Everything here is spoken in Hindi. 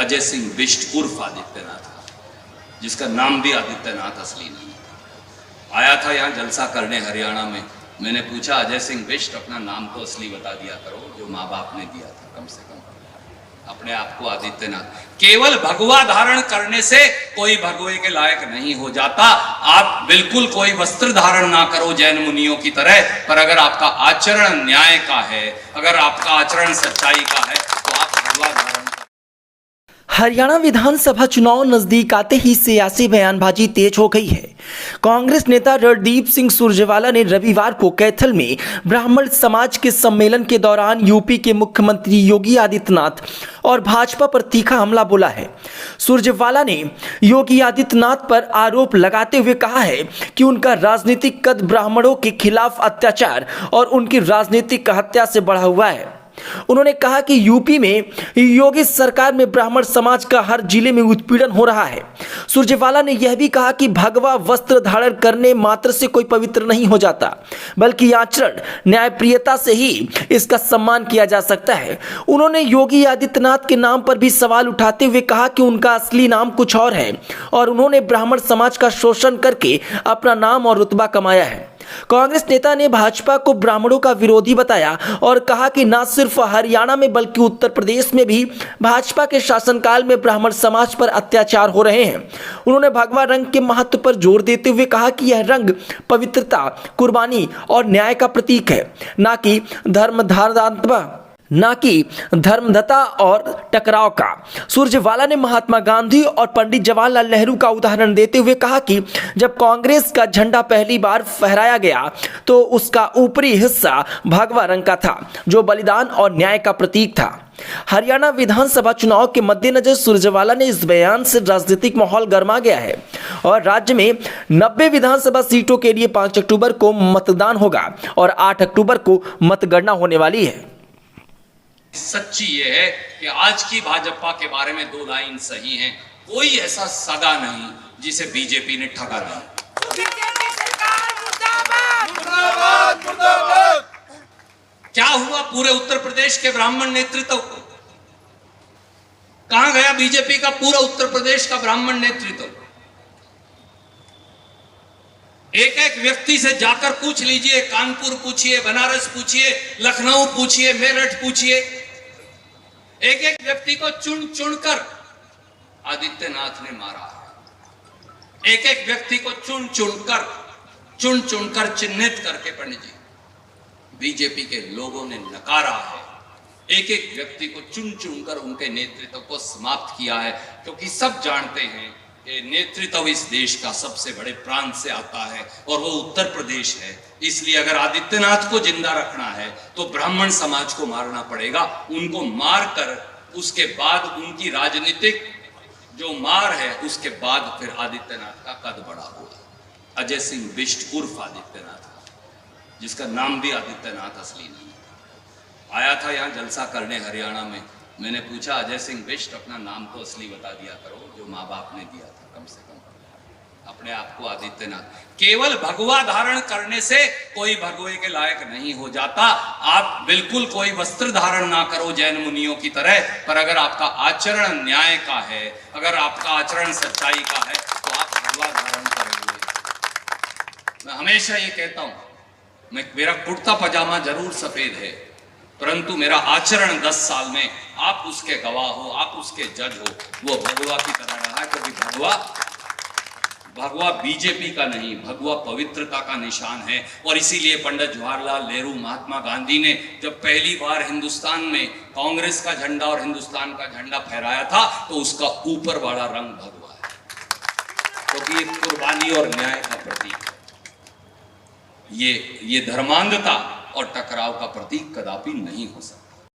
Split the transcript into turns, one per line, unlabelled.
अजय सिंह बिष्ट उर्फ आदित्यनाथ का, जिसका नाम भी आदित्यनाथ असली नहीं आया था यहाँ जलसा करने हरियाणा में। मैंने पूछा अजय सिंह बिष्ट अपना नाम तो असली बता दिया करो जो माँ बाप ने दिया था, कम से कम अपने आप को आदित्यनाथ। केवल भगवा धारण करने से कोई भगवे के लायक नहीं हो जाता। आप बिल्कुल कोई वस्त्र धारण ना करो जैन मुनियों की तरह, पर अगर आपका आचरण न्याय का है, अगर आपका आचरण सच्चाई का है, तो आप भगवा धारण।
हरियाणा विधानसभा चुनाव नजदीक आते ही सियासी बयानबाजी तेज हो गई है। कांग्रेस नेता रणदीप सिंह सुरजेवाला ने रविवार को कैथल में ब्राह्मण समाज के सम्मेलन के दौरान यूपी के मुख्यमंत्री योगी आदित्यनाथ और भाजपा पर तीखा हमला बोला है। सुरजेवाला ने योगी आदित्यनाथ पर आरोप लगाते हुए कहा है कि उनका राजनीतिक कद ब्राह्मणों के खिलाफ अत्याचार और उनकी राजनीतिक हत्या से बढ़ा हुआ है। उन्होंने कहा कि यूपी में योगी सरकार में ब्राह्मण समाज का हर जिले में उत्पीड़न हो रहा है। सुरजेवाला ने यह भी कहा कि भगवा वस्त्र धारण करने मात्र से कोई पवित्र नहीं हो जाता, बल्कि आचरण न्यायप्रियता से ही इसका सम्मान किया जा सकता है। उन्होंने योगी आदित्यनाथ के नाम पर भी सवाल उठाते हुए कहा कि उनका असली नाम कुछ और है और उन्होंने ब्राह्मण समाज का शोषण करके अपना नाम और रुतबा कमाया है। कांग्रेस नेता ने भाजपा को ब्राह्मणों का विरोधी बताया और कहा कि न सिर्फ हरियाणा में बल्कि उत्तर प्रदेश में भी भाजपा के शासनकाल में ब्राह्मण समाज पर अत्याचार हो रहे हैं। उन्होंने भगवा रंग के महत्व पर जोर देते हुए कहा कि यह रंग पवित्रता, कुर्बानी और न्याय का प्रतीक है, न कि धर्मदत्ता और टकराव का। सुरजेवाला ने महात्मा गांधी और पंडित जवाहरलाल नेहरू का उदाहरण देते हुए कहा कि जब कांग्रेस का झंडा पहली बार फहराया गया तो उसका ऊपरी हिस्सा भगवा रंग का था, जो बलिदान और न्याय का प्रतीक था। हरियाणा विधानसभा चुनाव के मद्देनजर सुरजेवाला ने इस बयान से राजनीतिक माहौल गर्मा गया है और राज्य में 90 विधानसभा सीटों के लिए 5 अक्टूबर को मतदान होगा और 8 अक्टूबर को मतगणना होने वाली है।
सच्ची ये है कि आज की भाजपा के बारे में 2 लाइन सही हैं। कोई ऐसा सगा नहीं जिसे बीजेपी ने ठगा नहीं। क्या हुआ पूरे उत्तर प्रदेश के ब्राह्मण नेतृत्व को? कहां गया बीजेपी का पूरा उत्तर प्रदेश का ब्राह्मण नेतृत्व? एक एक व्यक्ति से जाकर पूछ लीजिए, कानपुर पूछिए, बनारस पूछिए, लखनऊ पूछिए, मेरठ पूछिए, एक एक व्यक्ति को चुन चुनकर आदित्यनाथ ने मारा है। एक एक व्यक्ति को चुन चुनकर चिन्हित करके पंडित जी बीजेपी के लोगों ने नकारा है। एक एक व्यक्ति को चुन चुनकर उनके नेतृत्व को समाप्त किया है, क्योंकि सब जानते हैं कि नेतृत्व इस देश का सबसे बड़े प्रांत से आता है और वो उत्तर प्रदेश है। इसलिए अगर आदित्यनाथ को जिंदा रखना है तो ब्राह्मण समाज को मारना पड़ेगा। उनको मारकर उसके बाद उनकी राजनीतिक जो मार है उसके बाद फिर आदित्यनाथ का कद बढ़ा हुआ। अजय सिंह बिष्ट उर्फ आदित्यनाथ का, जिसका नाम भी आदित्यनाथ असली नहीं आया था यहाँ जलसा करने हरियाणा में। मैंने पूछा अजय सिंह बिष्ट अपना नाम तो असली बता दिया करो जो माँ बाप ने दिया था, कम से कम अपने आप को आदित्यनाथ। केवल भगवा धारण करने से कोई भगवे के लायक नहीं हो जाता। आप बिल्कुल कोई वस्त्र धारण ना करो जैन मुनियों की तरह, पर अगर आपका आचरण न्याय का है, अगर आपका आचरण सच्चाई का है, तो आप भगवा धारण करेंगे। मैं हमेशा ये कहता हूं, मेरा कुर्ता पजामा जरूर सफेद है, परंतु मेरा आचरण 10 साल में आप उसके गवाह हो, आप उसके जज हो, वो भगवा की तरह रहा। क्योंकि भगवा बीजेपी का नहीं, भगवा पवित्रता का निशान है। और इसीलिए पंडित जवाहरलाल नेहरू, महात्मा गांधी ने जब पहली बार हिंदुस्तान में कांग्रेस का झंडा और हिंदुस्तान का झंडा फहराया था तो उसका ऊपर वाला रंग भगवा है, क्योंकि ये कुर्बानी और न्याय का प्रतीक है। ये धर्मांधता और टकराव का प्रतीक कदापि नहीं हो सकता।